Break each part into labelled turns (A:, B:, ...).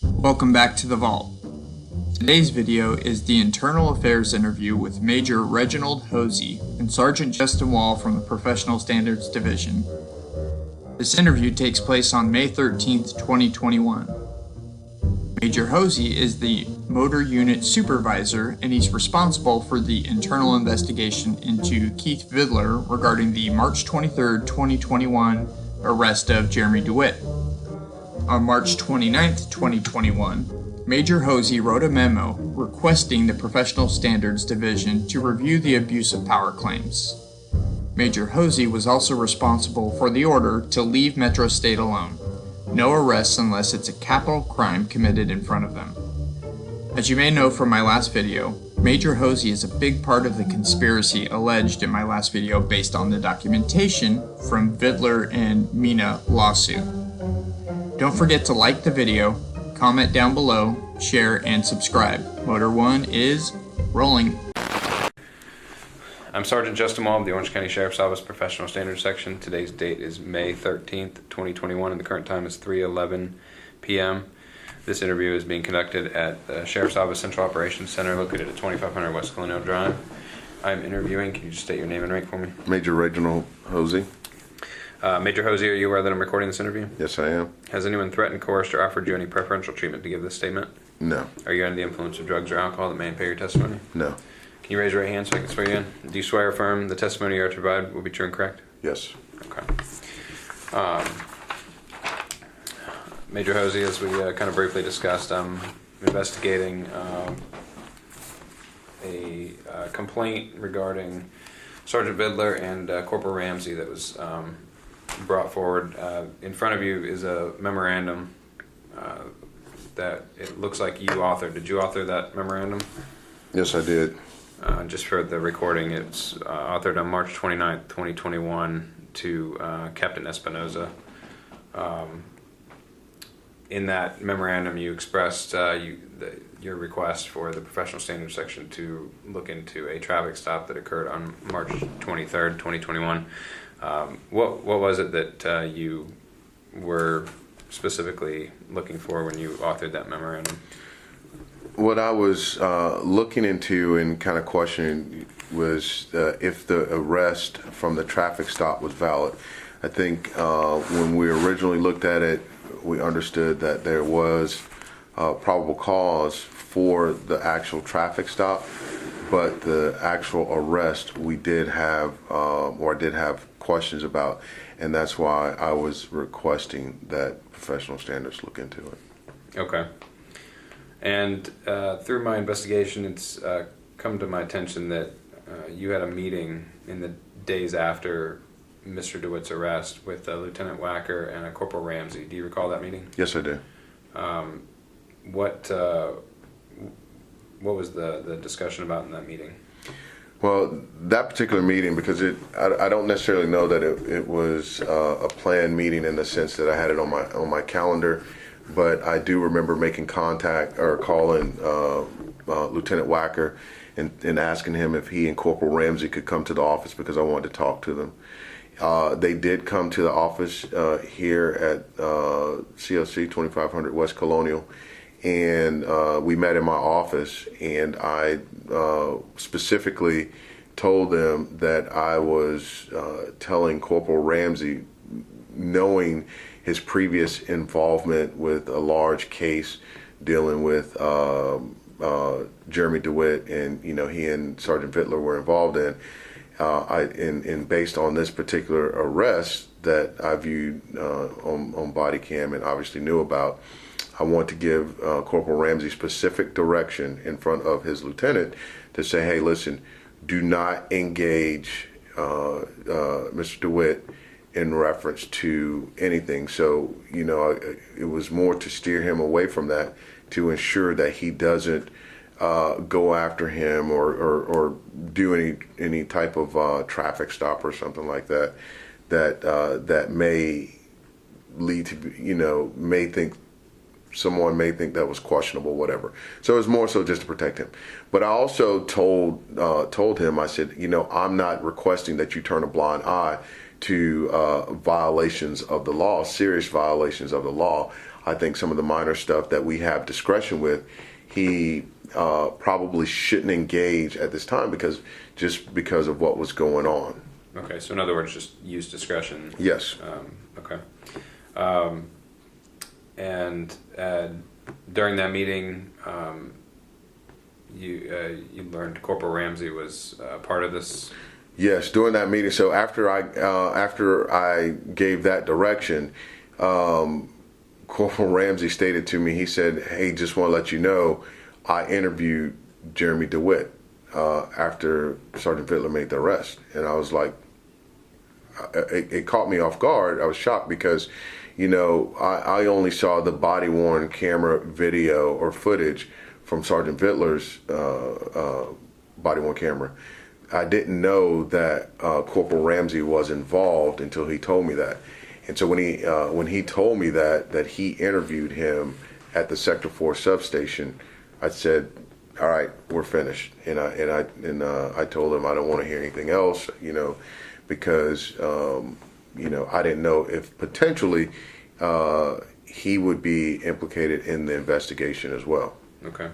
A: Welcome back to the Vault. Today's video is the Internal Affairs interview with Major Reginald Hosey and Sergeant Justin Wall from the Professional Standards Division. This interview takes place on May 13, 2021. Major Hosey is the Motor Unit Supervisor, and he's responsible for the internal investigation into Keith Vidler regarding the March 23, 2021 arrest of Jeremy Dewitte. On March 29, 2021, Major Hosey wrote a memo requesting the Professional Standards Division to review the abuse of power claims. Major Hosey was also responsible for the order to leave Metro State alone. No arrests unless it's a capital crime committed in front of them. As you may know from my last video, Major Hosey is a big part of the conspiracy alleged in my last video based on the documentation from Vidler and Mina lawsuit. Don't forget to like the video, comment down below, share, and subscribe. Motor 1 is rolling.
B: I'm Sergeant Justin Wall of the Orange County Sheriff's Office Professional Standards Section. Today's date is May 13th, 2021, and the current time is 3:11 p.m. This interview is being conducted at the Sheriff's Office Central Operations Center located at 2500 West Colonial Drive. I'm interviewing. Can you just state your name and rank for me?
C: Major Reginald Hosey.
B: Major Hosey, are you aware that I'm recording this interview?
C: Yes, I am.
B: Has anyone threatened, coerced, or offered you any preferential treatment to give this statement?
C: No.
B: Are you under the influence of drugs or alcohol that may impair your testimony?
C: No.
B: Can you raise your right hand so I can swear you in? Do you swear or affirm the testimony you are to provide will be true and correct?
C: Yes.
B: Okay. Major Hosey, as we kind of briefly discussed, I'm investigating a complaint regarding Sergeant Vidler and Corporal Ramsey that was brought forward. In front of you is a memorandum that it looks like you authored. Did you author that memorandum?
C: Yes, I did.
B: Just for the recording, it's authored on March 29th, 2021 to Captain Espinoza. In that memorandum, you expressed your request for the Professional Standards Section to look into a traffic stop that occurred on March 23rd, 2021. What was it that you were specifically looking for when you authored that memorandum?
C: What I was looking into and kind of questioning was if the arrest from the traffic stop was valid. I think when we originally looked at it, we understood that there was probable cause for the actual traffic stop, but the actual arrest we did have, or I did have questions about, and that's why I was requesting that Professional Standards look into it.
B: Okay. And through my investigation, it's come to my attention that you had a meeting in the days after Mr. DeWitte's arrest with Lieutenant Wacker and Corporal Ramsey. Do you recall that meeting?
C: Yes, I do.
B: What was the discussion about in that meeting?
C: Well, that particular meeting, because I don't necessarily know that it was a planned meeting in the sense that I had it on my calendar, but I do remember making contact or calling Lieutenant Wacker and asking him if he and Corporal Ramsey could come to the office because I wanted to talk to them. They did come to the office here at COC 2500 West Colonial, and we met in my office, and I specifically told them that I was telling Corporal Ramsey, knowing his previous involvement with a large case dealing with Jeremy Dewitte, and he and Sergeant Vidler were involved in. And based on this particular arrest that I viewed on body cam and obviously knew about, I want to give Corporal Ramsey specific direction in front of his lieutenant to say, hey, listen, do not engage Mr. Dewitte in reference to anything. So, it was more to steer him away from that, to ensure that he doesn't go after him or do any type of traffic stop or something like that that may lead to, someone may think that was questionable, whatever. So it was more so just to protect him. But I also told him, I said, I'm not requesting that you turn a blind eye to violations of the law, serious violations of the law. I think some of the minor stuff that we have discretion with, he probably shouldn't engage at this time because of what was going on.
B: Okay, so in other words, just use discretion.
C: Yes.
B: Okay. And during that meeting, you learned Corporal Ramsey was part of this.
C: Yes, during that meeting. So after I gave that direction, Corporal Ramsey stated to me. He said, "Hey, just want to let you know, I interviewed Jeremy Dewitte after Sergeant Vidler made the arrest." And I was like, it caught me off guard. I was shocked because, I only saw the body-worn camera video or footage from Sergeant Vidler's body-worn camera. I didn't know that Corporal Ramsey was involved until he told me that. And so when he told me that he interviewed him at the Sector 4 substation, I said, "All right, we're finished." And I told him I don't want to hear anything else, because I didn't know if potentially he would be implicated in the investigation as well.
B: Okay.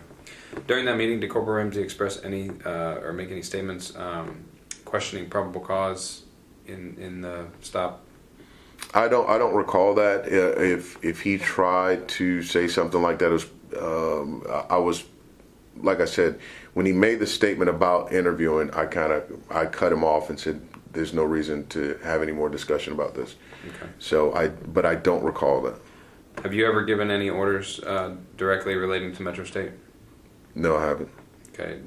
B: During that meeting, did Corporal Ramsey express any or make any statements questioning probable cause in the stop?
C: I don't recall that. If he tried to say something like that, I was, like I said, when he made the statement about interviewing, I cut him off and said, "There's no reason to have any more discussion about this."
B: Okay.
C: So but I don't recall that.
B: Have you ever given any orders directly relating to Metro State?
C: No, I haven't.
B: Okay.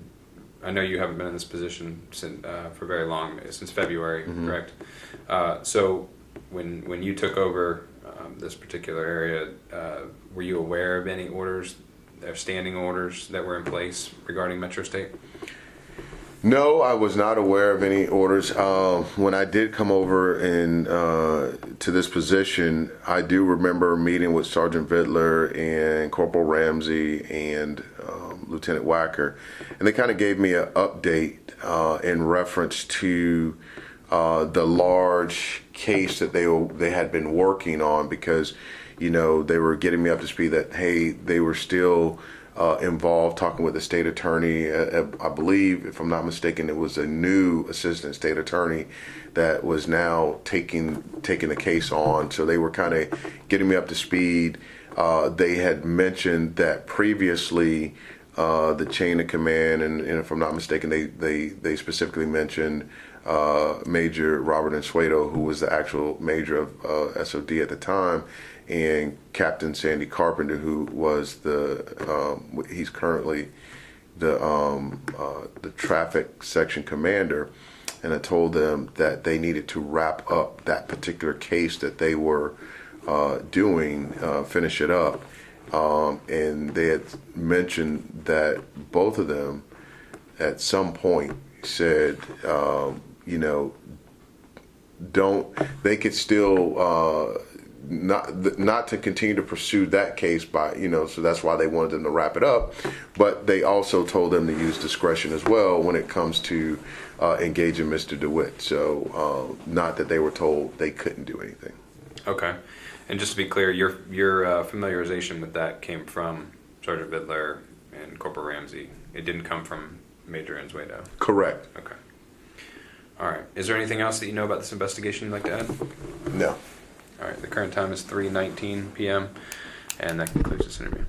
B: I know you haven't been in this position for very long, since February, correct? So when you took over this particular area, were you aware of any orders, standing orders that were in place regarding Metro State?
C: No, I was not aware of any orders. When I did come over to this position, I do remember meeting with Sergeant Vidler and Corporal Ramsey and Lieutenant Wacker, and they kind of gave me an update in reference to the large case that they had been working on, because they were getting me up to speed that, hey, they were still involved talking with the state attorney. I believe, if I'm not mistaken, it was a new assistant state attorney that was now taking the case on. So they were kind of getting me up to speed. They had mentioned that previously the chain of command, and if I'm not mistaken, they specifically mentioned Major Robert Ensueto, who was the actual major of SOD at the time, and Captain Sandy Carpenter, who was he's currently the traffic section commander. And I told them that they needed to wrap up that particular case that they were doing, finish it up. And they had mentioned that both of them at some point said, they could still not to continue to pursue that case by, so that's why they wanted them to wrap it up. But they also told them to use discretion as well when it comes to engaging Mr. Dewitte. So not that they were told they couldn't do anything.
B: Okay. And just to be clear, your familiarization with that came from Sergeant Vidler and Corporal Ramsey. It didn't come from Major Ensueto.
C: Correct.
B: Okay. All right. Is there anything else that you know about this investigation you'd like to add?
C: No.
B: All right. The current time is 3:19 p.m. and that concludes this interview.